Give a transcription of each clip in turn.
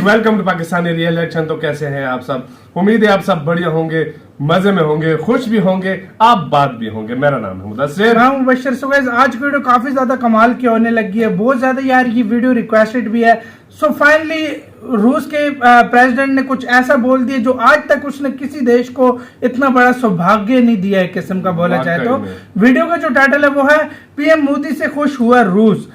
Welcome to Pakistani real action. तो कैसे हैं आप सब? उम्मीद है आप सब बढ़िया होंगे, मजे में होंगे, खुश भी होंगे, आप बात भी होंगे। मेरा नाम है मुदस्सिर, मैं मुबश्शिर। सो गाइस, आज की वीडियो काफी ज्यादा कमाल की होने लगी है, बहुत ज्यादा यार। ये वीडियो रिक्वेस्टेड भी है। सो फाइनली रूस के प्रेसिडेंट ने कुछ ऐसा बोल दिया जो आज तक उसने किसी देश को इतना बड़ा सौभाग्य नहीं दिया है, किस्म का बोला जाए तो। वीडियो का जो टाइटल है वो है पीएम मोदी से खुश हुआ रूस,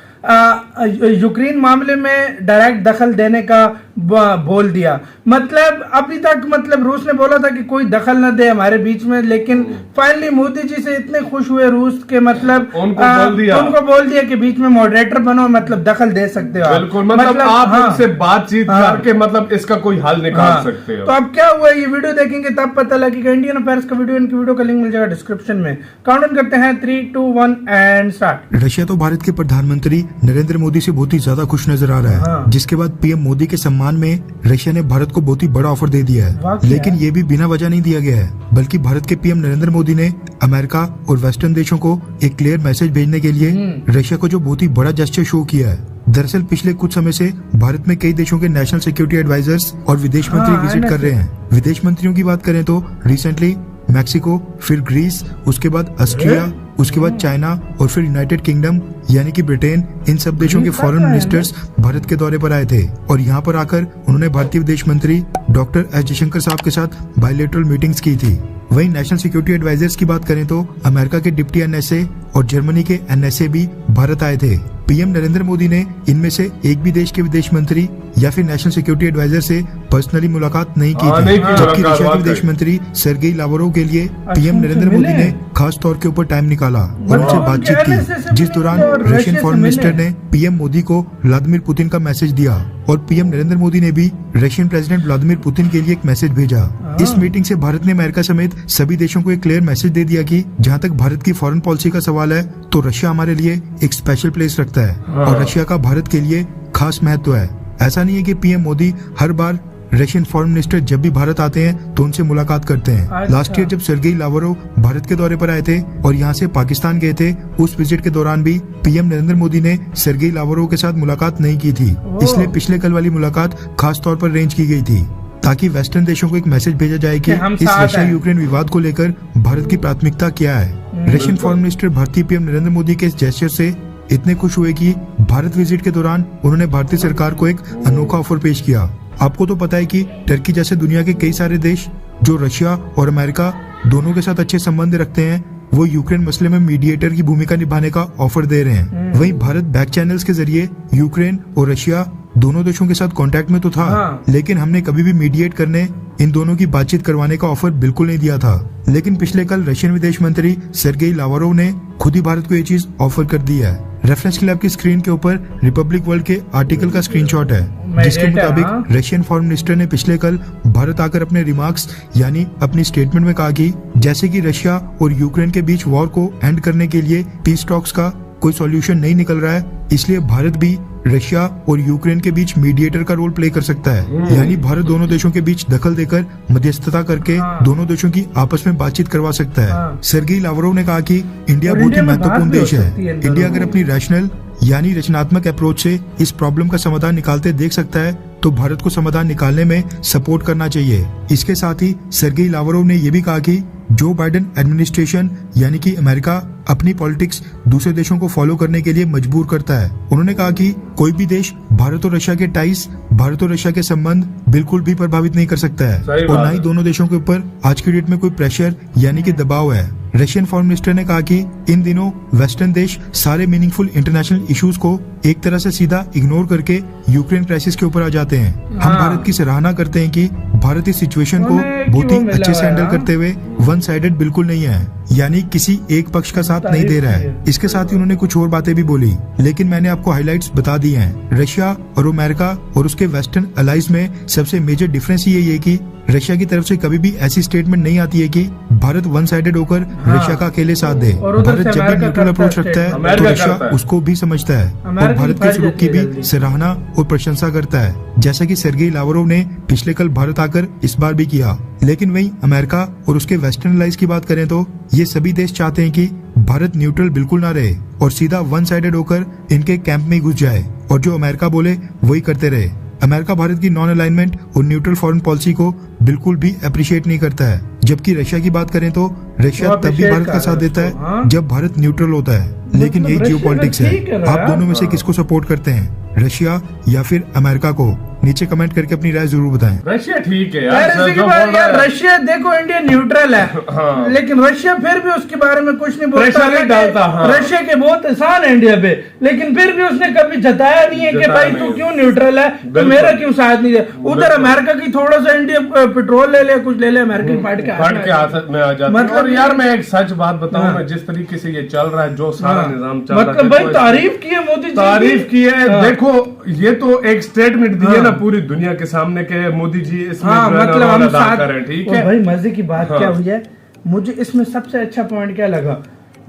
यूक्रेन मामले में डायरेक्ट दखल देने का बोल दिया। मतलब अभी तक रूस ने बोला था कि कोई दखल न दे हमारे बीच में, लेकिन फाइनली मोदी जी से इतने खुश हुए रूस के, उनको बोल दिया कि बीच में मॉडरेटर बनो, मतलब दखल दे सकते हो। बिल्कुल, मतलब आप उनसे बातचीत करके मतलब इसका कोई हल निकाल सकते हो। तो अब क्या हुआ, ये वीडियो देखेंगे तब पता लगेगा। इंडियन अफेयर्स का वीडियो, इनकी वीडियो का लिंक मिल जाएगा डिस्क्रिप्शन में। काउंटडाउन करते हैं 3, 2, 1 एंड स्टार्ट। रशिया तो भारत के प्रधानमंत्री नरेंद्र मोदी से बहुत ही ज्यादा खुश नजर आ रहा है, जिसके बाद पीएम मोदी के सम्मान में रशिया ने भारत को बहुत ही बड़ा ऑफर दे दिया है। लेकिन ये भी बिना वजह नहीं दिया गया है, बल्कि भारत के पीएम नरेंद्र मोदी ने अमेरिका और वेस्टर्न देशों को एक क्लियर मैसेज भेजने के लिए रशिया को जो बहुत ही बड़ा जेस्चर शो किया है। दरअसल पिछले कुछ समय से भारत में कई देशों के नेशनल सिक्योरिटी एडवाइजर्स और विदेश मंत्री विजिट कर रहे हैं। विदेश मंत्रियों की बात करें तो रिसेंटली मैक्सिको, फिर ग्रीस, उसके बाद ऑस्ट्रिया, उसके बाद चाइना और फिर यूनाइटेड किंगडम यानी कि ब्रिटेन, इन सब देशों के फॉरेन मिनिस्टर्स भारत के दौरे पर आए थे। और यहाँ पर आकर उन्होंने भारतीय विदेश मंत्री डॉक्टर एस जयशंकर साहब के साथ बायलैटरल मीटिंग्स की थी। वहीं नेशनल सिक्योरिटी एडवाइजर्स की बात करें तो अमेरिका के डिप्टी एनएसए और जर्मनी के एनएसए भी भारत आए थे। पीएम नरेंद्र मोदी ने इनमें से एक भी देश के विदेश मंत्री या फिर नेशनल सिक्योरिटी एडवाइजर से पर्सनली मुलाकात नहीं की थी। जबकि रशिया के विदेश मंत्री सर्गेई लावरोव के लिए पीएम नरेंद्र मोदी ने खास तौर के ऊपर टाइम निकाला और उनसे बातचीत की, जिस दौरान रशियन फॉरेन मिनिस्टर ने पीएम मोदी को व्लादिमीर पुतिन का मैसेज दिया और पीएम नरेंद्र मोदी ने भी रशियन प्रेसिडेंट व्लादिमीर पुतिन के लिए एक मैसेज भेजा। इस मीटिंग से भारत ने अमेरिका समेत सभी देशों को एक क्लियर मैसेज दे दिया कि जहां तक भारत की फॉरेन पॉलिसी का सवाल है तो रशिया हमारे लिए एक स्पेशल प्लेस रखता है और रशिया का भारत के लिए खास महत्व है। ऐसा नहीं है कि पीएम मोदी हर बार रशियन फॉरेन मिनिस्टर जब भी भारत आते हैं तो उनसे मुलाकात करते हैं। लास्ट ईयर जब सर्गेई लावरोव भारत के दौरे पर आए थे और यहाँ से पाकिस्तान गए थे, उस विजिट के दौरान भी पीएम नरेंद्र मोदी ने सर्गेई लावरोव के साथ मुलाकात नहीं की थी। इसलिए पिछले कल वाली मुलाकात खास तौर पर अरेंज की गई थी ताकि वेस्टर्न देशों को एक मैसेज भेजा जाए कि इस रशिया यूक्रेन विवाद को लेकर भारत की प्राथमिकता क्या है। रशियन फॉरेन मिनिस्टर भारतीय पीएम नरेंद्र मोदी के इस जेस्चर से इतने खुश हुए कि भारत विजिट के दौरान उन्होंने भारतीय सरकार को एक अनोखा ऑफर पेश किया। आपको तो पता है कि टर्की जैसे दुनिया के कई सारे देश जो रशिया और अमेरिका दोनों के साथ अच्छे संबंध रखते हैं, वो यूक्रेन मसले में मीडिएटर की भूमिका निभाने का ऑफर दे रहे हैं। वहीं भारत बैक चैनल्स के जरिए यूक्रेन और रशिया दोनों देशों के साथ कांटेक्ट में तो था, लेकिन हमने कभी भी मीडिएट करने, इन दोनों की बातचीत करवाने का ऑफर बिल्कुल नहीं दिया था। लेकिन पिछले कल रशियन विदेश मंत्री सर्गेई लावरोव ने खुद ही भारत को ये चीज ऑफर कर दी है। रेफरेंस के लिए आपकी स्क्रीन के ऊपर रिपब्लिक वर्ल्ड के आर्टिकल का स्क्रीनशॉट है, जिसके मुताबिक रशियन फॉरेन मिनिस्टर ने पिछले कल भारत आकर अपने रिमार्क्स यानी अपनी स्टेटमेंट में कहा कि जैसे कि रशिया और यूक्रेन के बीच वॉर को एंड करने के लिए पीस टॉक्स का कोई सॉल्यूशन नहीं निकल रहा है, इसलिए भारत भी रशिया और यूक्रेन के बीच मीडिएटर का रोल प्ले कर सकता है। यानी भारत दोनों देशों के बीच दखल देकर मध्यस्थता करके दोनों देशों की आपस में बातचीत करवा सकता है। सर्गेई लावरोव ने कहा कि इंडिया बहुत ही महत्वपूर्ण देश है। इंडिया अगर अपनी रैशनल यानी रचनात्मक अप्रोच से इस प्रॉब्लम का समाधान निकालते देख सकता है तो भारत को समाधान निकालने में सपोर्ट करना चाहिए। इसके साथ ही सर्गेई लावरोव ने यह भी कहा कि जो बाइडेन एडमिनिस्ट्रेशन यानी कि अमेरिका अपनी पॉलिटिक्स दूसरे देशों को फॉलो करने के लिए मजबूर करता है। उन्होंने कहा कि कोई भी देश भारत और रशिया के टाइज, भारत और रशिया के संबंध बिल्कुल भी प्रभावित नहीं कर सकता है और न ही दोनों देशों के ऊपर आज की डेट में कोई प्रेशर यानी कि दबाव है। रशियन फॉरेन मिनिस्टर ने कहा कि इन दिनों वेस्टर्न देश सारे मीनिंगफुल इंटरनेशनल इश्यूज को एक तरह से सीधा इग्नोर करके यूक्रेन क्राइसिस के ऊपर आ जाते हैं। हम भारत की सराहना करते हैं कि भारत इस सिचुएशन को बहुत ही अच्छे से हैंडल करते हुए वन साइडेड बिल्कुल नहीं है, यानी किसी एक पक्ष का साथ नहीं दे रहा है। इसके साथ ही उन्होंने कुछ और बातें भी बोली, लेकिन मैंने आपको हाइलाइट्स बता दी हैं। रशिया और अमेरिका और उसके वेस्टर्न अलाइज में सबसे मेजर डिफरेंस ये है कि रशिया की तरफ से कभी भी ऐसी स्टेटमेंट नहीं आती है कि भारत वन साइडेड होकर रशिया का अकेले साथ दे। भारत जब भी न्यूट्रल अप्रोच रखता है तो रशिया उसको भी समझता है और भारत के सलूक की भी सराहना और प्रशंसा करता है, जैसा कि सर्गेई लावरोव ने पिछले कल भारत आकर इस बार भी किया। लेकिन वहीं अमेरिका और उसके वेस्टर्न अलाइज की बात करें तो ये सभी देश चाहते हैं कि भारत न्यूट्रल बिल्कुल ना रहे और सीधा वन साइडेड होकर इनके कैंप में घुस जाए और जो अमेरिका बोले वही करते रहे। अमेरिका भारत की नॉन अलाइनमेंट और न्यूट्रल फॉरेन पॉलिसी को बिल्कुल भी अप्रिशिएट नहीं करता है। जबकि रशिया की बात करें तो रशिया तब भी भारत का साथ देता है जब भारत न्यूट्रल होता है। लेकिन यही जियोपॉलिटिक्स है। आप दोनों में से किसको सपोर्ट करते हैं, रशिया या फिर अमेरिका को? नीचे कमेंट करके अपनी राय जरूर बताएं। रशिया ठीक है यार, रशिया देखो इंडिया न्यूट्रल है, हाँ। लेकिन रशिया फिर भी उसके बारे में कुछ नहीं बोलता, नहीं डालता। हाँ। रशिया के बहुत एहसान है इंडिया पे, लेकिन फिर भी उसने कभी जताया नहीं है कि भाई तू क्यों न्यूट्रल है, तो मेरा क्यों साथ नहीं है। उधर अमेरिका की थोड़ा सा इंडिया पेट्रोल ले ले, कुछ ले ले, अमेरिका की फाइट के हाथ में आ जाता। मतलब यार मैं एक सच बात बताऊं, मैं जिस तरीके से ये चल रहा है, जो सारा निजाम चल रहा है, मतलब भाई तारीफ की है मोदी जी, तारीफ की है। देखो ये तो एक स्टेटमेंट दी है ना पूरी दुनिया के सामने के मोदी जी इसमें मतलब हम साथ करें, ठीक है। भाई मजे की बात क्या हुई है, मुझे इसमें सबसे अच्छा पॉइंट क्या लगा,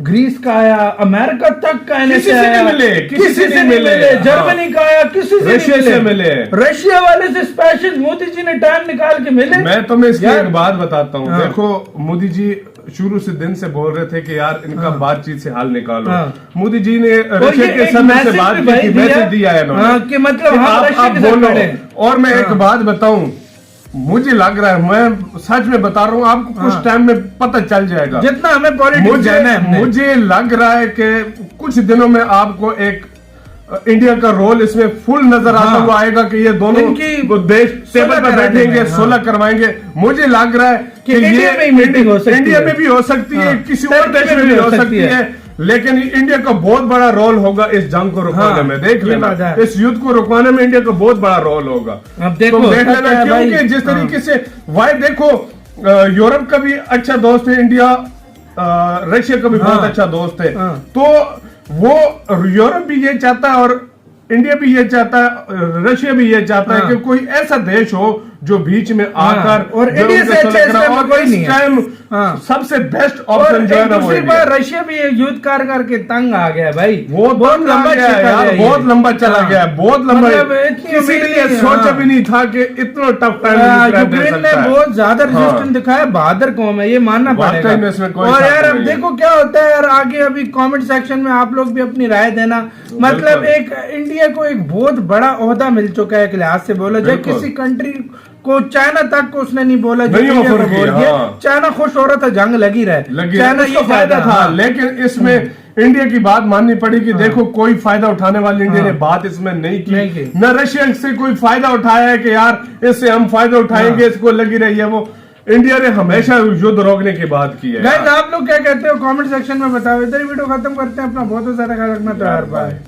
ग्रीस का आया, अमेरिका तक का किसी से नहीं मिले, किसी से नहीं मिले, जर्मनी का आया, किसी से मिले, रशिया वाले से स्पेशल मोदी जी ने टाइम निकाल के मिले। मैं तुम्हें इसकी एक बात बताता हूँ। देखो मोदी जी शुरू से दिन से बोल रहे थे कि यार इनका बातचीत से हल निकालो। मोदी जी ने रशिया के सदस्य से बात की, मैसेज दिया है इन्होंने कि मतलब आप बोलो। और मैं एक बात बताऊं, मुझे लग रहा है, मैं सच में बता रहा हूँ आपको, कुछ टाइम में पता चल जाएगा जितना हमें पॉलिटिक्स जानना है। मुझे लग रहा है कि कुछ दिनों में आपको एक इंडिया का रोल इसमें फुल नजर आता हुआ आएगा कि ये दोनों देश टेबल पर बैठेंगे, सुलह करवाएंगे। मुझे लग रहा है कि इंडिया में मीटिंग हो सकती है, इंडिया में भी हो सकती है, किसी और देश में भी हो सकती है, लेकिन इंडिया का बहुत बड़ा रोल होगा इस जंग को रुकवाने में। देख लेना, इस युद्ध को रुकवाने में इंडिया का बहुत बड़ा रोल होगा। अब देखो देख लेना, क्योंकि जिस तरीके से भाई देखो यूरोप का भी अच्छा दोस्त है इंडिया, रशिया का भी बहुत अच्छा दोस्त है। तो वो यूरोप भी ये चाहता है और इंडिया भी ये चाहता है, रशिया भी ये चाहता है कि कोई ऐसा देश हो जो बीच में आकर और इंडिया से अच्छा कोई नहीं है। सबसे बेस्ट ऑप्शन जो है ना वो दूसरी बार रशिया भी युद्ध कर करके तंग आ गया भाई, वो बहुत लंबा गया यार, बहुत लंबा चला गया, बहुत लंबा। किसी ने ये सोचा भी नहीं था कि इतना टफ टाइम यूक्रेन ने बहुत ज्यादा रेजिस्टेंस दिखाया, बहादुर कौम है, ये मानना पड़ेगा। और यार अब देखो क्या होता है यार आगे, अभी कमेंट सेक्शन में आप लोग भी अपनी राय देना। मतलब एक इंडिया को एक बहुत बड़ा ओहदा मिल चुका है एक लिहाज से बोला जाए, किसी कंट्री को, चाइना तक को उसने नहीं बोला, चाइना खुश हो रहा था, जंग लगी रहे, चाइना ये फायदा था। लेकिन इसमें इंडिया की बात माननी पड़ी कि देखो कोई फायदा उठाने वाली इंडिया ने बात इसमें नहीं की। न रशिया से कोई फायदा उठाया है कि यार इससे हम फायदा उठाएंगे, इसको लगी रही है। वो इंडिया ने हमेशा युद्ध रोकने की बात की है। आप लोग क्या कहते हो कमेंट सेक्शन में बताओ। इधर वीडियो खत्म करते हैं, अपना बहुत ज्यादा ख्याल रखना। तो यार बाय।